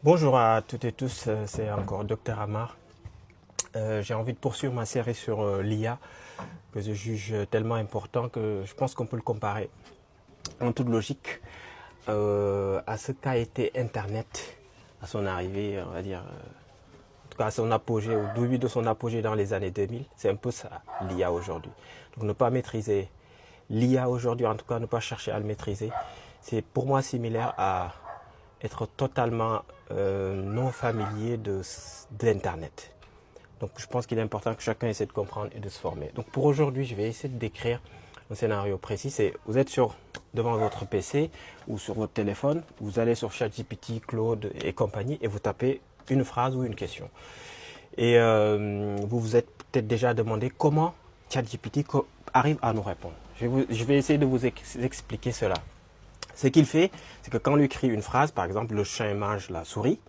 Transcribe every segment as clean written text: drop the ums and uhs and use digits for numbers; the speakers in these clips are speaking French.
Bonjour à toutes et tous, c'est encore Dr Amar. J'ai envie de poursuivre ma série sur l'IA que je juge tellement important que je pense qu'on peut le comparer en toute logique à ce qu'a été Internet à son arrivée, on va dire, en tout cas à son apogée, au début de son apogée dans les années 2000. C'est un peu ça l'IA aujourd'hui. Donc ne pas maîtriser l'IA aujourd'hui, en tout cas ne pas chercher à le maîtriser, c'est pour moi similaire à être totalement non familier d'Internet. Donc je pense qu'il est important que chacun essaie de comprendre et de se former. Donc pour aujourd'hui, je vais essayer de décrire un scénario précis. C'est vous êtes devant votre PC ou sur votre téléphone, vous allez sur ChatGPT, Claude et compagnie et vous tapez une phrase ou une question. Et vous vous êtes peut-être déjà demandé comment ChatGPT arrive à nous répondre. Je vais essayer de vous expliquer cela. Ce qu'il fait, c'est que quand on lui écrit une phrase, par exemple, le chien mange la souris,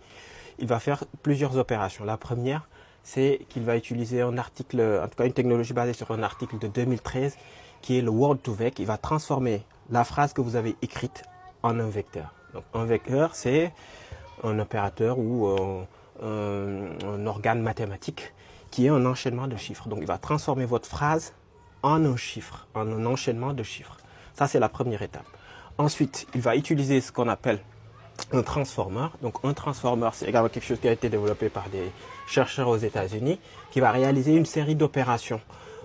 il va faire plusieurs opérations. La première, c'est qu'il va utiliser un article, en tout cas une technologie basée sur un article de 2013, qui est le Word2Vec. Il va transformer la phrase que vous avez écrite en un vecteur. Donc un vecteur, c'est un opérateur ou un organe mathématique qui est un enchaînement de chiffres. Donc il va transformer votre phrase en un chiffre, en un enchaînement de chiffres. Ça, c'est la première étape. Ensuite, il va utiliser ce qu'on appelle un transformer. Donc un transformer, c'est également quelque chose qui a été développé par des chercheurs aux États-Unis qui va réaliser une série d'opérations.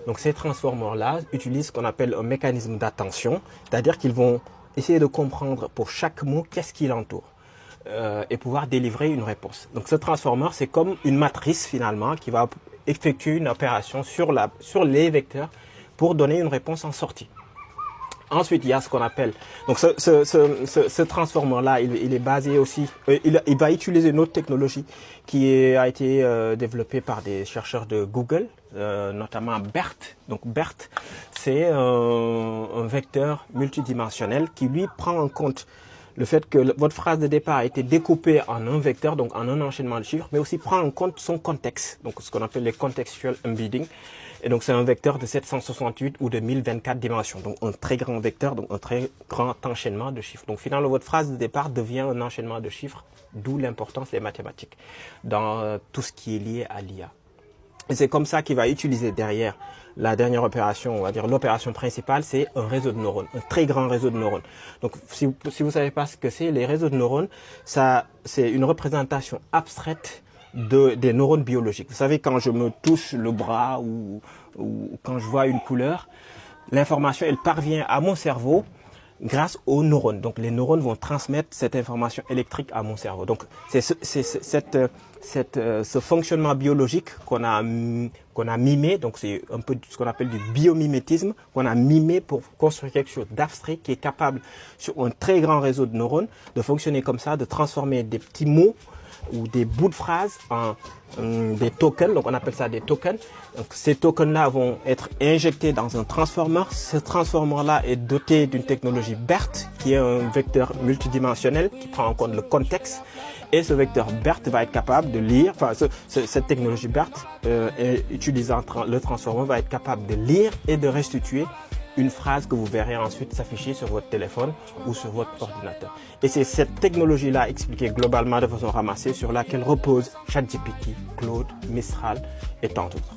Donc ces transformers-là utilisent ce qu'on appelle un mécanisme d'attention, c'est-à-dire qu'ils vont essayer de comprendre pour chaque mot qu'est-ce qui l'entoure et pouvoir délivrer une réponse. Donc ce transformer, c'est comme une matrice finalement qui va effectuer une opération sur les vecteurs pour donner une réponse en sortie. Ensuite, il y a ce qu'on appelle, donc ce transformer-là, il est basé aussi, il va utiliser une autre technologie qui a été développée par des chercheurs de Google, notamment BERT. Donc BERT, c'est un vecteur multidimensionnel qui lui prend en compte le fait que votre phrase de départ a été découpée en un vecteur, donc en un enchaînement de chiffres, mais aussi prend en compte son contexte, donc ce qu'on appelle les contextual embedding. Et donc c'est un vecteur de 768 ou de 1024 dimensions, donc un très grand vecteur, donc un très grand enchaînement de chiffres. Donc finalement, votre phrase de départ devient un enchaînement de chiffres, d'où l'importance des mathématiques dans tout ce qui est lié à l'IA. Et c'est comme ça qu'il va utiliser derrière la dernière opération, on va dire l'opération principale, c'est un réseau de neurones, un très grand réseau de neurones. Donc si vous ne savez pas ce que c'est, les réseaux de neurones, c'est une représentation abstraite des neurones biologiques. Vous savez, quand je me touche le bras ou quand je vois une couleur, l'information, elle parvient à mon cerveau grâce aux neurones. Donc les neurones vont transmettre cette information électrique à mon cerveau. Donc c'est ce fonctionnement biologique qu'on a mimé, donc c'est un peu ce qu'on appelle du biomimétisme, qu'on a mimé pour construire quelque chose d'abstrait qui est capable, sur un très grand réseau de neurones, de fonctionner comme ça, de transformer des petits mots ou des bouts de phrases en des tokens, donc on appelle ça des tokens. Donc ces tokens-là vont être injectés dans un transformer. Ce transformer-là est doté d'une technologie BERT, qui est un vecteur multidimensionnel qui prend en compte le contexte. Et ce vecteur BERT va être capable de lire, enfin cette technologie BERT, utilisant le transformer, va être capable de lire et de restituer une phrase que vous verrez ensuite s'afficher sur votre téléphone ou sur votre ordinateur. Et c'est cette technologie-là expliquée globalement de façon ramassée sur laquelle repose ChatGPT, Claude, Mistral et tant d'autres.